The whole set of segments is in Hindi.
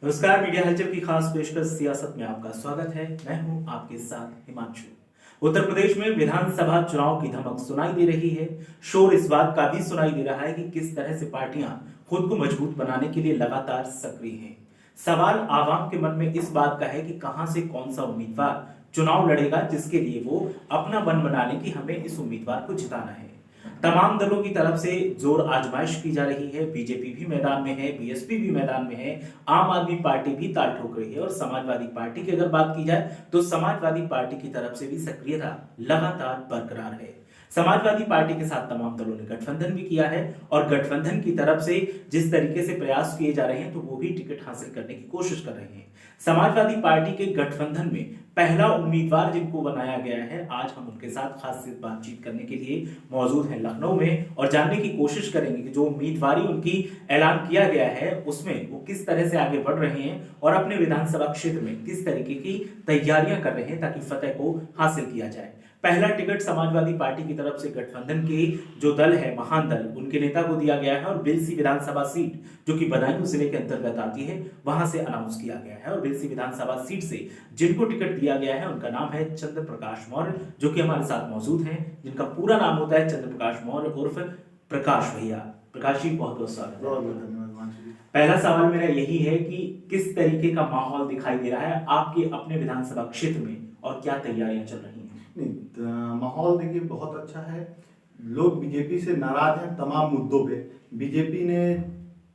नमस्कार। मीडिया हलचल की खास पेशकश सियासत में आपका स्वागत है। मैं हूं आपके साथ हिमांशु। उत्तर प्रदेश में विधानसभा चुनाव की धमक सुनाई दे रही है। शोर इस बात का भी सुनाई दे रहा है कि किस तरह से पार्टियां खुद को मजबूत बनाने के लिए लगातार सक्रिय हैं। सवाल आवाम के मन में इस बात का है कि कहां से कौन सा उम्मीदवार चुनाव लड़ेगा, जिसके लिए वो अपना मन बना लें कि हमें इस उम्मीदवार को जिताना है। तमाम दलों की तरफ से जोर आजमाइश की जा रही है। बीजेपी भी मैदान में है, बीएसपी भी मैदान में है, आम आदमी पार्टी भी ताल ठोक रही है और समाजवादी पार्टी की अगर बात की जाए तो समाजवादी पार्टी की तरफ से भी सक्रियता लगातार बरकरार है। समाजवादी पार्टी के साथ तमाम दलों ने गठबंधन भी किया है और गठबंधन की तरफ से जिस तरीके से प्रयास किए जा रहे हैं तो वो भी टिकट हासिल करने की कोशिश कर रहे हैं। समाजवादी पार्टी के गठबंधन में पहला उम्मीदवार जिनको बनाया गया है, आज हम उनके साथ खास बातचीत करने के लिए मौजूद हैं लखनऊ में और जानने की कोशिश करेंगे कि जो उम्मीदवारी उनकी ऐलान किया गया है उसमें वो किस तरह से आगे बढ़ रहे हैं और अपने विधानसभा क्षेत्र में किस तरीके की तैयारियां कर रहे हैं ताकि फतेह को हासिल किया जाए। पहला टिकट समाजवादी पार्टी की तरफ से गठबंधन के जो दल है, महान दल, उनके नेता को दिया गया है और बिलसी विधानसभा सीट जो कि बदायूं जिले के अंतर्गत आती है वहां से अनाउंस किया गया है और बिलसी विधानसभा सीट से जिनको टिकट दिया गया है उनका नाम है चंद्र प्रकाश मौर्य, जो कि हमारे साथ मौजूद हैं, जिनका पूरा नाम होता है चंद्र प्रकाश मौर्य उर्फ प्रकाश भैया। प्रकाश जी, बहुत बहुत स्वागत है। पहला सवाल मेरा यही है कि किस तरीके का माहौल दिखाई दे रहा है आपके अपने विधानसभा क्षेत्र में और क्या तैयारियां चल रही हैं? माहौल देखिए बहुत अच्छा है। लोग बीजेपी से नाराज हैं तमाम मुद्दों पे। बीजेपी ने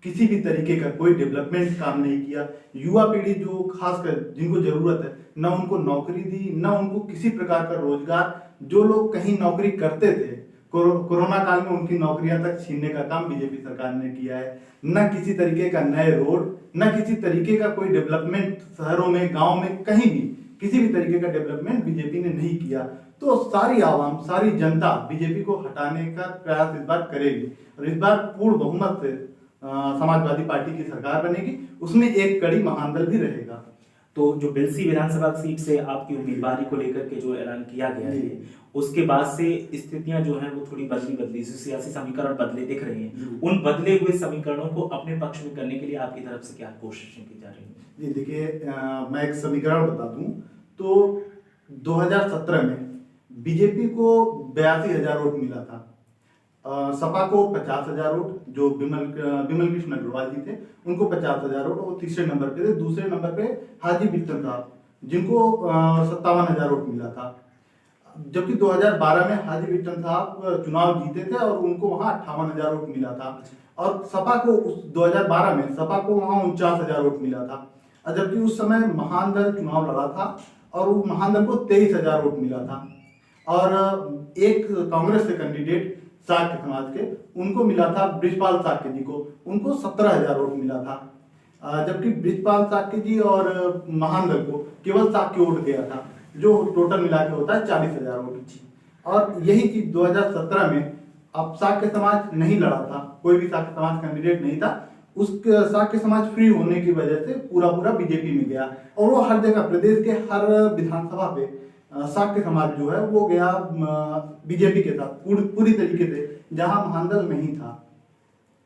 किसी भी तरीके का कोई डेवलपमेंट काम नहीं किया। युवा पीढ़ी जो खासकर जिनको जरूरत है, न उनको नौकरी दी, न उनको किसी प्रकार का रोजगार। जो लोग कहीं नौकरी करते थे, कोरोना काल में उनकी नौकरियां तक छीनने का काम बीजेपी सरकार ने किया है। न किसी तरीके का नए रोड, न किसी तरीके का कोई डेवलपमेंट शहरों में, गाँव में, कहीं भी किसी भी तरीके का डेवलपमेंट बीजेपी ने नहीं किया। तो सारी आवाम, सारी जनता बीजेपी को हटाने का प्रयास इस बार करेगी और इस बार पूर्ण बहुमत से समाजवादी पार्टी की सरकार बनेगी। उसमें एक कड़ी महान दल भी रहेगा। तो जो बिलसी विधानसभा सीट से आपकी उम्मीदवारी को लेकर के जो ऐलान किया गया है, उसके बाद से स्थितियां जो हैं वो थोड़ी बदली सियासी समीकरण बदले दिख रहे हैं। उन बदले हुए समीकरणों को अपने पक्ष में करने के लिए आपकी तरफ से क्या कोशिशें की जा रही हैं? जी देखिए, मैं एक समीकरण बता दूं तो 2017 में बीजेपी को 82,000 वोट मिला था। सपा को 50,000 वोट, जो बिमल कृष्ण अग्रवाल जी थे उनको 50,000 वोट, वो तीसरे नंबर पे थे। दूसरे नंबर पे हाजी बिट्टन साहब, जिनको 57,000 वोट मिला था। जबकि 2012 में हाजी बिट्टन साहब चुनाव जीते थे और उनको वहां 58,000 वोट मिला था और सपा को उस 2012 में सपा को वहां 49,000 वोट मिला था। जबकि उस समय महान दल चुनाव लड़ा था और वो महान दल को 23,000 वोट मिला था। और एक कांग्रेस के कैंडिडेट साक्य समाज के, उनको मिला था बृजपाल साक्य जी को, उनको 17,000 वोट मिला था। जबकि बृजपाल साक्य जी और महान दल को केवल साक्य वोट गया था, जो टोटल मिला के होता है 40,000 वोट। और यही चीज 2017 में अब साक्य समाज नहीं लड़ा था, कोई भी साक्य समाज कैंडिडेट नहीं था। उस साक्य समाज फ्री होने की वजह से पूरा बीजेपी में गया और वो हर जगह, प्रदेश के हर विधानसभा पे साक्य समाज जो है वो गया बीजेपी के साथ पूरी तरीके से। जहां महान दल नहीं था,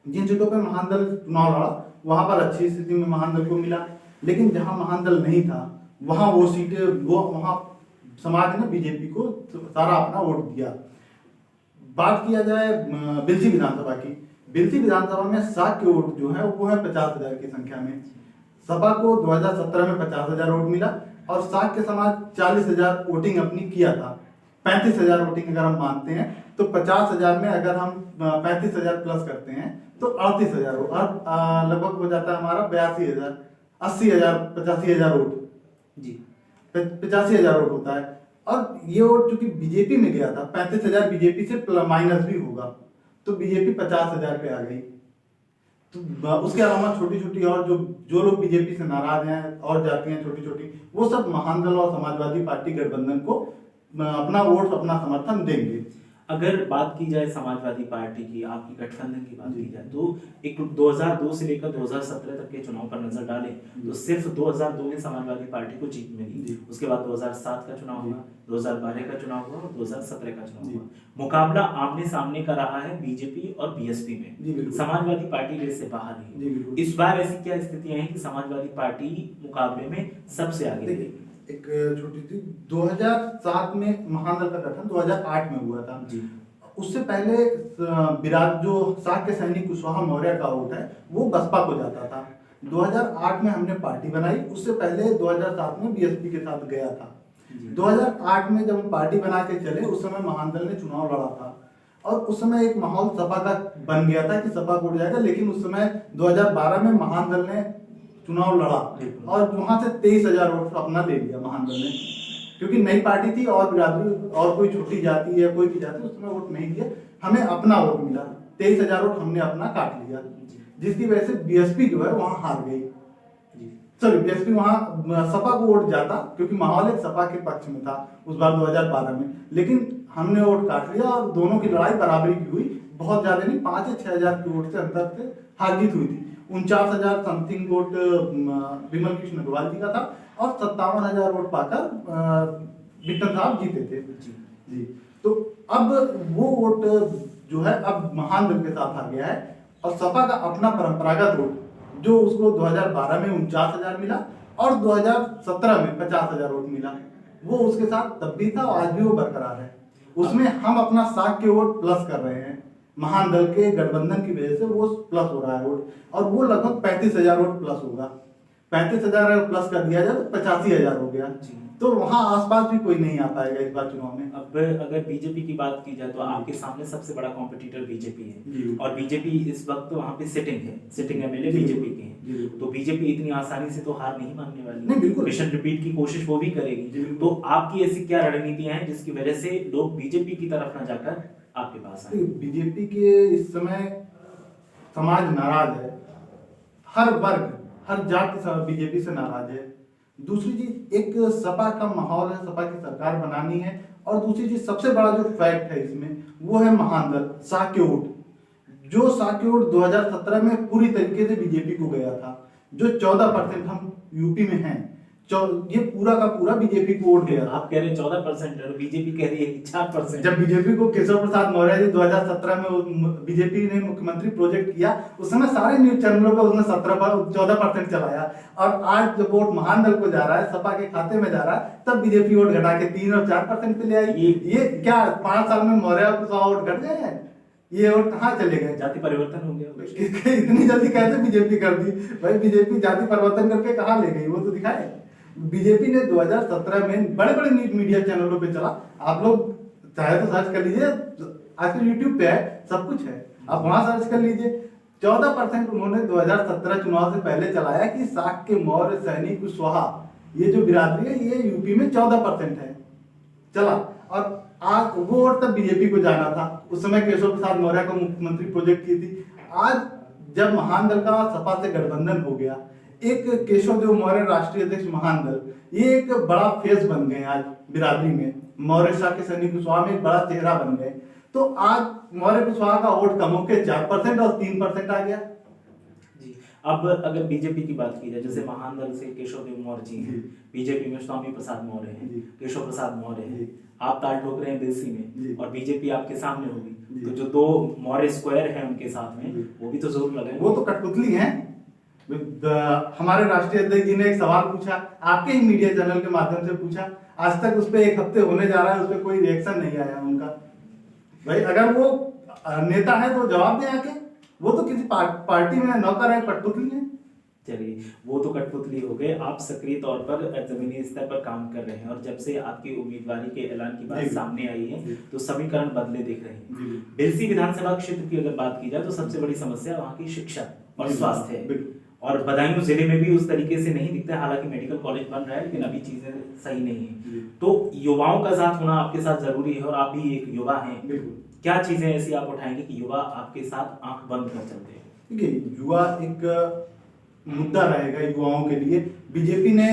जिन जगहों पर महान दल चुनाव लड़ा वहां पर अच्छी स्थिति में महान दल को मिला, लेकिन जहां महान दल नहीं था वहां वो सीटें, वहां समाज ने बीजेपी को सारा अपना वोट दिया। बात किया जाए बिलसी विधानसभा की, बिलसी विधानसभा में साक्य वोट जो है वो है 50,000 की संख्या में। सपा को 2017 में 50,000 वोट मिला और साक्य समाज 40,000 वोटिंग अपनी किया था। 35,000 वोटिंग अगर हम मानते हैं तो 50,000 में अगर हम 35,000 प्लस करते हैं तो 38,000 वोट, लगभग हो जाता है हमारा 82,000, 80,000, 85,000 वोट जी, 85,000 वोट होता है। और ये वोट चूंकि बीजेपी में गया था, 35,000 बीजेपी से माइनस भी होगा तो बीजेपी 50,000 पे आ गई। तो उसके अलावा छोटी छोटी और जो लोग बीजेपी से नाराज हैं और जाती हैं छोटी छोटी, वो सब महान दल और समाजवादी पार्टी गठबंधन को अपना वोट, अपना समर्थन देंगे। अगर बात की जाए समाजवादी पार्टी की, आपकी गठबंधन की बात की जाए, तो एक 2002 से लेकर 2017 तक के चुनाव पर नजर डालें तो सिर्फ 2002 में समाजवादी पार्टी को जीत मिली। उसके बाद 2007 का चुनाव हुआ, 2012 का चुनाव हुआ और 2017 का चुनाव हुआ। मुकाबला आमने सामने का रहा है बीजेपी और बीएसपी में। समाजवादी पार्टी रेस से बाहर है। इस बार ऐसी क्या स्थितियां हैं कि समाजवादी पार्टी मुकाबले में सबसे आगे है? एक छोटी सी 2007 में महादल का गठन 2008 में हुआ था जी। उससे पहले विराट जो शाक्य सैनिक कुशवाहा मौर्य का वोट है वो बसपा को जाता था। 2008 में हमने पार्टी बनाई, उससे पहले 2007 में बीएसपी के साथ गया था। 2008 में जब हम पार्टी बना के चले उस समय महादल ने चुनाव लड़ा था और उस समय एक माहौल सपा का बन गया था कि सपा को उड़ जाएगा, लेकिन उस समय 2012 में महादल ने चुनाव लड़ा और वहां से 23,000 वोट अपना ले लिया महादल ने, क्योंकि नई पार्टी थी और बिरादरी और कोई छोटी जाति या कोई भी जाति उसमें वोट नहीं दिया, हमें अपना वोट मिला। 23,000 वोट हमने अपना काट लिया, जिसकी वजह से बीएसपी जो है वहां हार गई। सॉरी, बीएसपी वहां सपा को वोट जाता क्योंकि माहौल एक सपा के पक्ष में था उस बार 2012 में, लेकिन हमने वोट काट लिया और दोनों की लड़ाई बराबरी की हुई। बहुत ज्यादा नहीं, 5 या 6,000 के वोट से अंतर से हार जीत हुई थी। 49,000 समथिंग वोट विमल कृष्ण अग्रवाल जी का था और 57,000 वोट पाकर बिट्टन साहब जीते थे। जी, तो अब वो वोट जो है अब महादल के साथ आ गया है और सपा का अपना परंपरागत वोट जो उसको 2012 में 49,000 मिला और 2017 में 50,000 वोट मिला, वो उसके साथ तब भी था और आज भी वो बरकरार है। उसमें हम अपना साख के वोट प्लस कर रहे हैं, महादल के गठबंधन की वजह से वो प्लस हो रहा है वोट और वो लगभग 35,000 वोट प्लस होगा। 35,000 अगर प्लस कर दिया जाए तो 85,000 हो गया, तो वहां आसपास भी कोई नहीं आ पाएगा इस बार चुनाव में। अब अगर बीजेपी की बात की जाए तो आपके सामने सबसे बड़ा कॉम्पिटिटर बीजेपी है और बीजेपी इस वक्त वहां पे सिटिंग एमएलए बीजेपी के हैं, तो बीजेपी इतनी आसानी से तो हार नहीं मानने वाली। नहीं, बिल्कुल मिशन रिपीट की कोशिश वो भी करेगी। तो आपकी ऐसी क्या रणनीतियां हैं जिसकी वजह से लोग बीजेपी की तरफ न जाकर आपके पास आए? बीजेपी के इस समय समाज नाराज है, हर वर्ग हर जाति बीजेपी से नाराज है। दूसरी चीज एक सपा का माहौल है, सपा की सरकार बनानी है और दूसरी चीज सबसे बड़ा जो फैक्ट है इसमें वो है महादल साक्य वोट, जो साक्य वोट 2017 में पूरी तरीके से बीजेपी को गया था, जो 14% हम यूपी में हैं, ये पूरा का पूरा बीजेपी को वोट गया। आप कह रहे हैं 14% और बीजेपी कह रही है 4%। जब बीजेपी को केशव प्रसाद मौर्य जी 2017 में बीजेपी ने मुख्यमंत्री प्रोजेक्ट किया उस समय सारे न्यूज चैनलों पे उसने 14% चलाया और आज जब वोट महादल को जा रहा है, सपा के खाते में जा रहा है, तब बीजेपी वोट घटा के 3 और 4% पे ले आई। ये क्या 5 साल में मौर्य वोट घट गए हैं? ये वोट कहाँ चले गए? जाति परिवर्तन हो गया। इतनी जल्दी कैसे बीजेपी कर दी भाई? बीजेपी जाति परिवर्तन करके कहाँ ले गई वो तो दिखाए। बीजेपी ने 2017 में बड़े बड़े न्यूज मीडिया चैनलों पे चला, आप लोग चाहे तो सर्च कर लीजिए, आजकल यूट्यूब पे है, सब कुछ है, आप वहां सर्च कर लीजिए। 14% उन्होंने 2017 चुनाव से पहले चलाया कि शाक्य मौर्य सैनिक कुशवाहा ये जो बिरादरी है ये यूपी में 14% है चला, और आज वो वोट तब बीजेपी को जाना था। उस समय केशव प्रसाद मौर्य को मुख्यमंत्री प्रोजेक्ट की थी। आज जब महादल का सपा से गठबंधन हो गया, एक केशव देव मौर्य राष्ट्रीय अध्यक्ष महादल, ये एक बड़ा फेस बन गए आज बिरादरी में, मौर्य शाक्य सैनिक कुशवाहा में एक बड़ा चेहरा बन गए। तो आज मौर्य कुशवाहा का वोट कम होकर 4% और 3% आ गया। जी, अब अगर बीजेपी की बात की जाए, जैसे महादल से केशव देव मौर्य जी हैं, बीजेपी में स्वामी प्रसाद मौर्य हैं, केशव प्रसाद मौर्य हैं, आप ताल ठोक रहे हैं दिलसी में और बीजेपी आपके सामने होगी, तो जो 2 मौर्य स्क्वायर हैं उनके साथ में वो भी तो जरूर लगे। वो तो कठपुतली हैं। हमारे राष्ट्रीय अध्यक्ष जी ने एक सवाल पूछा, आपके ही मीडिया चैनल के माध्यम से पूछा, आज तक उस पर 1 हफ्ते होने जा रहा है, उस पर कोई रिएक्शन नहीं आया उनका। भाई अगर वो नेता है तो जवाब दे आके, वो तो किसी पार्टी में नौकर है, कठपुतली है। चलिए, वो तो कठपुतली हो गए, आप सक्रिय तौर पर जमीनी स्तर पर काम कर रहे हैं और जब से आपकी उम्मीदवारी के ऐलान की बात सामने आई है तो समीकरण बदले दिख रहे हैं। बिलसी विधानसभा क्षेत्र की अगर बात की जाए तो सबसे बड़ी समस्या वहाँ की शिक्षा और स्वास्थ्य है और बदायूं जिले में भी उस तरीके से नहीं दिखता है, हालांकि मेडिकल कॉलेज बन रहा है लेकिन अभी चीजें सही नहीं है। तो युवाओं का साथ होना आपके साथ जरूरी है और आप भी एक युवा हैं, क्या चीजें ऐसी आप उठाएंगे कि युवा आपके साथ आंख बंद कर चलते हैं? देखिए, युवा एक मुद्दा रहेगा युवाओं के लिए। बीजेपी ने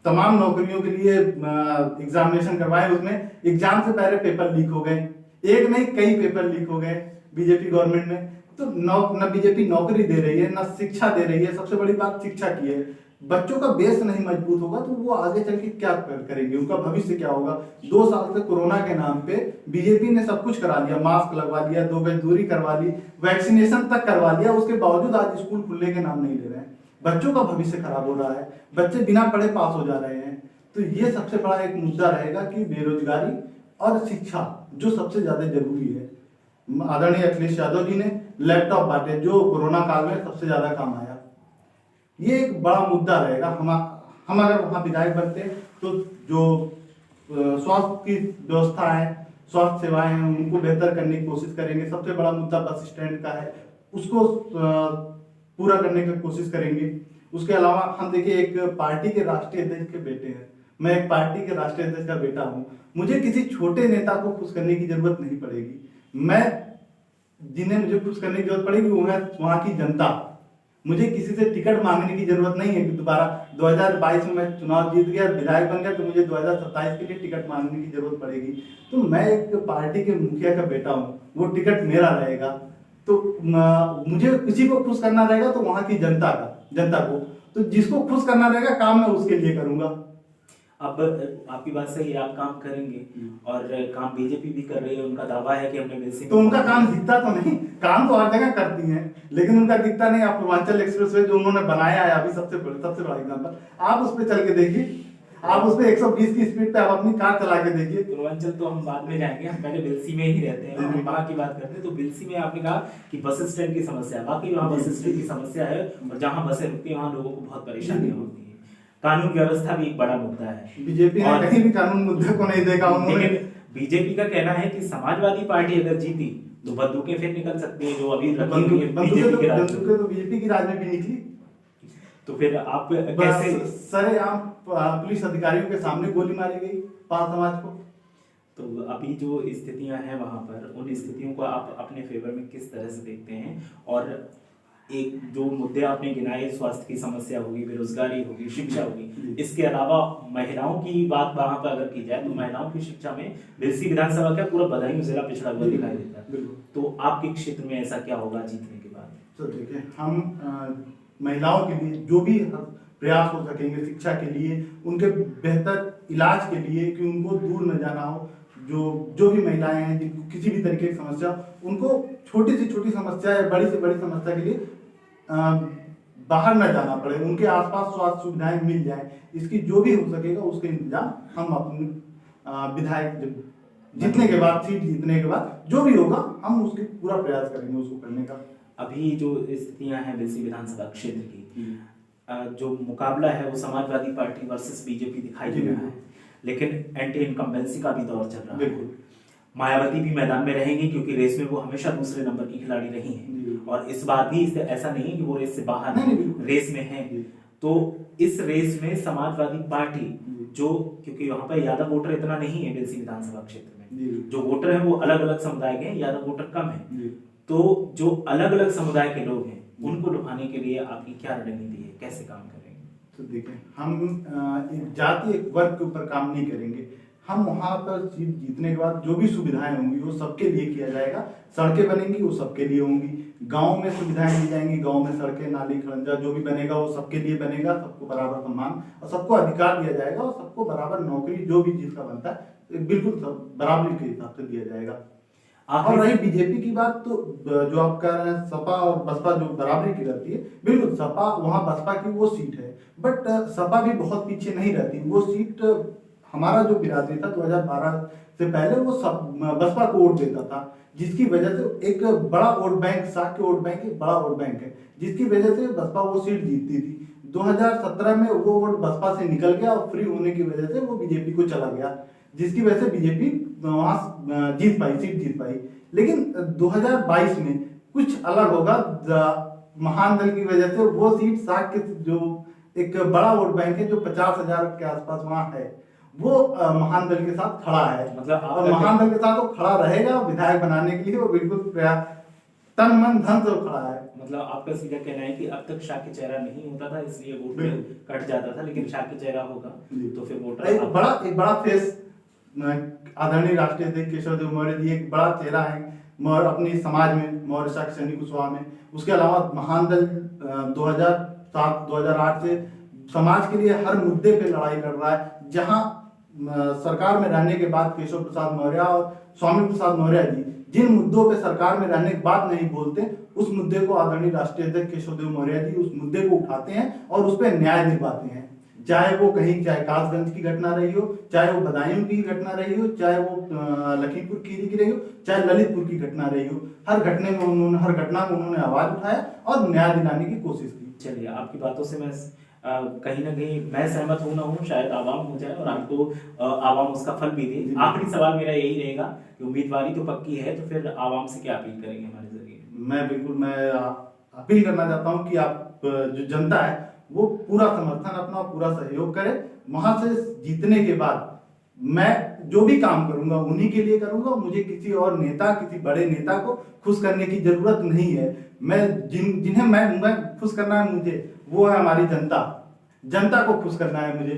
तमाम नौकरियों के लिए एग्जामिनेशन करवाए, उसमें एग्जाम से पहले पेपर लीक हो गए, एक नहीं कई पेपर लीक हो गए बीजेपी गवर्नमेंट में। तो न बीजेपी नौकरी दे रही है, न शिक्षा दे रही है। सबसे बड़ी बात शिक्षा की है। बच्चों का बेस नहीं मजबूत होगा तो वो आगे चल के क्या करेंगे, उनका भविष्य क्या होगा। 2 साल से कोरोना के नाम पे बीजेपी ने सब कुछ करा लिया, मास्क लगवा लिया, 2 गज दूरी करवा ली, वैक्सीनेशन तक करवा लिया, उसके बावजूद आज स्कूल खुलने के नाम नहीं ले रहे हैं। बच्चों का भविष्य खराब हो रहा है, बच्चे बिना पढ़े पास हो जा रहे हैं। तो ये सबसे बड़ा एक मुद्दा रहेगा कि बेरोजगारी और शिक्षा जो सबसे ज्यादा जरूरी है। आदरणीय अखिलेश यादव जी ने लैपटॉप बांटे जो कोरोना काल में सबसे ज्यादा काम आया। ये एक बड़ा मुद्दा रहेगा। हम अगर वहाँ विधायक बनते तो जो स्वास्थ्य की व्यवस्था है, स्वास्थ्य सेवाएं हैं, उनको बेहतर करने की कोशिश करेंगे। सबसे बड़ा मुद्दा बस स्टैंड का है, उसको पूरा करने की कोशिश करेंगे। उसके अलावा हम देखिए एक पार्टी के राष्ट्रीय अध्यक्ष के बेटे हैं, मैं एक पार्टी के राष्ट्रीय अध्यक्ष का बेटा हूँ। मुझे किसी छोटे नेता को खुश करने की जरूरत नहीं पड़ेगी। मैं जिन्हें मुझे खुश करने की जरूरत पड़ेगी वो है वहाँ की जनता। मुझे किसी से टिकट मांगने की जरूरत नहीं है कि दोबारा 2022 में मैं चुनाव जीत गया, विधायक बन गया तो मुझे 2027 के लिए टिकट मांगने की जरूरत पड़ेगी। तो मैं एक पार्टी के मुखिया का बेटा हूँ, वो टिकट मेरा रहेगा। तो मुझे किसी को खुश करना रहेगा तो वहाँ की जनता को। तो जिसको खुश करना रहेगा काम मैं उसके लिए करूंगा। अब आपकी बात सही है, आप काम करेंगे और काम बीजेपी भी कर रही है। उनका दावा है कि हमने वैसे तो उनका काम दिखता तो नहीं, काम तो हर जगह करती हैं लेकिन उनका दिखता नहीं। आप पूर्वांचल एक्सप्रेसवे जो उन्होंने बनाया है अभी सबसे बड़ा एग्जांपल, आप उस पर चल के देखिए, आप उस पर 120 की स्पीड पे आप अपनी कार चला के देखिए। पूर्वांचल तो हम बाद में जाएंगे, हम पहले बिलसी में ही रहते हैं, हम वहाँ की बात करते हैं। तो बिलसी में आपने कहा कि बस स्टैंड की समस्या, बाकी वहाँ बस स्टैंड की समस्या है और जहाँ बसें रुकती है वहाँ लोगों को बहुत परेशानियां होती है। कानून व्यवस्था भी एक बड़ा मुद्दा है। बीजेपी ने कहीं भी कानून मुद्दे को नहीं देखा उन्होंने। लेकिन बीजेपी का कहना है कि समाजवादी पार्टी अगर जीती तो बंदूकें फिर निकल सकती है जो अभी रखी हुई है बीजेपी के राज में। तो बीजेपी की राज में भी निकली। तो फिर आप कैसे सरेआम पुलिस अधिकारियों के सामने गोली मारी गई पाल समाज को। तो अभी जो स्थितियां हैं वहां पर, उन स्थितियों को आप अपने फेवर में किस तरह से देखते हैं? और एक जो मुद्दे आपने गिनाए, स्वास्थ्य की समस्या होगी, बेरोजगारी होगी, शिक्षा होगी, इसके अलावा महिलाओं की बात वहां पर अगर की जाए तो महिलाओं की शिक्षा में बिलसी विधानसभा का पूरा बदायूं जिला पिछड़ा हुआ दिखाई देता है। तो आपके क्षेत्र में ऐसा क्या होगा जीतने के बाद? तो देखिए, हम महिलाओं के लिए जो भी प्रयास हो सकेंगे, शिक्षा के लिए, उनके बेहतर इलाज के लिए कि उनको दूर न जाना हो, जो भी महिलाएं हैं जिनको किसी भी तरीके की समस्या, उनको छोटी से छोटी समस्या या बड़ी से बड़ी समस्या के लिए बाहर न जाना पड़े, उनके आसपास स्वास्थ्य सुविधाएं मिल जाए, इसकी जो भी हो सकेगा उसके इंतजाम हम अपने विधायक जीतने के बाद, सीट जीतने के बाद जो भी होगा हम उसके पूरा प्रयास करेंगे उसको करने का। अभी जो स्थितियां हैं बिलसी विधानसभा क्षेत्र की, जो मुकाबला है वो समाजवादी पार्टी वर्सेस बीजेपी दिखाई दे रहा है, लेकिन एंटी इनकम्बेंसी का भी दौर चल रहा है। मायावती भी मैदान में रहेंगी क्योंकि रेस में वो हमेशा दूसरे नंबर की खिलाड़ी रही हैं और इस बार भी ऐसा नहीं कि वो रेस से बाहर रेस में है। तो इस रेस में समाजवादी पार्टी जो, क्योंकि वहां पर यादव वोटर इतना नहीं है बिलसी विधानसभा क्षेत्र में, जो वोटर है वो अलग अलग समुदाय के हैं, यादव वोटर कम है। तो जो अलग अलग समुदाय के लोग हैं उनको लुभाने के लिए आपकी क्या रणनीति है, कैसे काम करेंगे? तो देखिए, हम एक जाति एक वर्ग के ऊपर काम नहीं करेंगे। हम वहां पर सीट जीतने के बाद जो भी सुविधाएं होंगी वो सबके लिए किया जाएगा। सड़कें बनेंगी वो सबके लिए होंगी, गांव में सुविधाएं दी जाएंगी, गांव में सड़कें, नाली, खड़ंजा जो भी बनेगा वो सबके लिए बनेगा। सबको बराबर सम्मान और सबको अधिकार दिया जाएगा और सबको बराबर नौकरी जो भी चीज का बनता है बिल्कुल बराबरी के हिसाब से दिया जाएगा। और रही बीजेपी की बात, तो जो आप कह रहे हैं सपा और बसपा जो बराबरी की रहती है, बिल्कुल सपा वहाँ बसपा की वो सीट है, बट सपा भी बहुत पीछे नहीं रहती। वो सीट हमारा जो बिरादरी था 2012 से पहले वो बसपा को वोट देता था, जिसकी वजह से एक बड़ा वोट बैंक, साख के वोट बैंक एक बड़ा वोट बैंक है, जिसकी वजह से बसपा वो सीट जीतती थी। 2017 में वो वोट बसपा से निकल गया और फ्री होने की वजह से वो बीजेपी को चला गया, जिसकी वजह से बीजेपी वहां जीत पाई, सीट जीत पाई। लेकिन 2022 में कुछ अलग होगा। महान दल की वजह से वो सीट साख के जो एक बड़ा वोट बैंक है जो 50,000 के आसपास वहां है, वो महान दल के साथ खड़ा है। मतलब और महान दल के साथ वो खड़ा रहेगा विधायक बनाने के लिए, वो बिल्कुल तन मन धन से खड़ा है। मतलब आपका सीधा कहना है कि अब तक शाक्य चेहरा नहीं होता था इसलिए वोट कट जाता था, लेकिन शाक्य चेहरा होगा तो फिर वोटर एक बड़ा फेस आदरणीय राष्ट्रीय अध्यक्ष केशव देव मौर्य जी एक बड़ा चेहरा है मौर्य अपने समाज में, मौर्य शाक्य सैनिक कुशवाहा में। उसके अलावा महान दल 2007-2008 से समाज के लिए हर मुद्दे पे लड़ाई लड़ रहा है। जहां सरकार में रहने के बाद केशव प्रसाद मौर्य और स्वामी प्रसाद मौर्य जी जिन मुद्दों पे सरकार में रहने के बाद नहीं बोलते, उस मुद्दे को आदरणीय राष्ट्रीय अध्यक्ष केशव देव मौर्य जी उस मुद्दे को उठाते हैं और उस पर न्याय दिलवाते हैं। चाहे वो कहीं, चाहे कासगंज की घटना रही हो, चाहे वो बदायूं की घटना रही हो, चाहे वो लखीमपुर खीरी की रही हो, चाहे ललितपुर की घटना रही हो, हर घटना में उन्होंने आवाज उठाया और न्याय दिलाने की कोशिश की। चलिए, आपकी बातों से मैं कहीं ना कहीं मैं सहमत हूं ना हूं, शायद आवाम हो जाए और आपको आवाम उसका फल भी दे। आखिरी सवाल मेरा यही रहेगा कि उम्मीदवारी तो पक्की है, तो फिर आवाम से क्या अपील करेंगे हमारे जरिए? मैं अपील करना चाहता हूं कि आप जो जनता है वो पूरा समर्थन अपना, पूरा सहयोग करे। वहां से जीतने के बाद मैं जो भी काम करूंगा उन्हीं के लिए करूंगा। मुझे किसी और नेता, किसी बड़े नेता को खुश करने की जरूरत नहीं है। मैं जिन्हें मैं खुश करना है मुझे, वो है हमारी जनता। जनता को खुश करना है मुझे,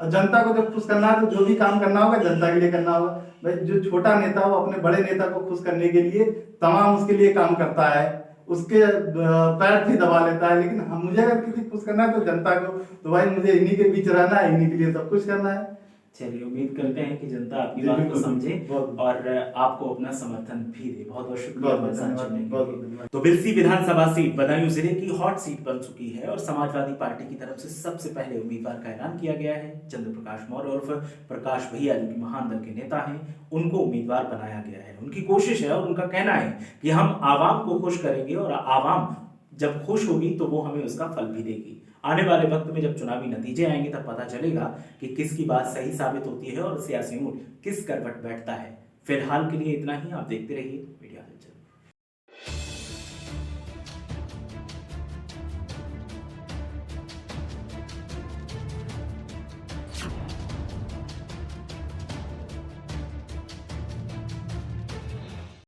और जनता को जब खुश करना है तो जो भी काम करना होगा जनता के लिए करना होगा। भाई जो छोटा नेता हो अपने बड़े नेता को खुश करने के लिए तमाम उसके लिए काम करता है, उसके पैर भी दबा लेता है, लेकिन मुझे अगर किसी खुश करना है तो जनता को, तो भाई मुझे इन्हीं के बीच रहना है, इन्हीं के लिए सब कुछ करना है। चलिए, उम्मीद करते हैं कि जनता आपकी बात को समझे और आपको अपना समर्थन भी दे। बहुत बहुत शुक्रिया हमारे साथ जुड़ने के लिए। तो बिलसी विधानसभा सीट बदायूं जिले की हॉट सीट बन चुकी है और समाजवादी पार्टी की तरफ से सबसे पहले उम्मीदवार का ऐलान किया गया है। चंद्र प्रकाश मौर्य उर्फ प्रकाश भैया, जो कि महान दल के नेता हैं, उनको उम्मीदवार बनाया गया है। उनकी कोशिश है और उनका कहना है कि हम आवाम को खुश करेंगे और आवाम जब खुश होगी तो वो हमें उसका फल भी देगी। आने वाले वक्त में जब चुनावी नतीजे आएंगे तब पता चलेगा कि किसकी बात सही साबित होती है और सियासी मूड किस करवट बैठता है। फिलहाल के लिए इतना ही। आप देखते रहिए मीडिया हलचल।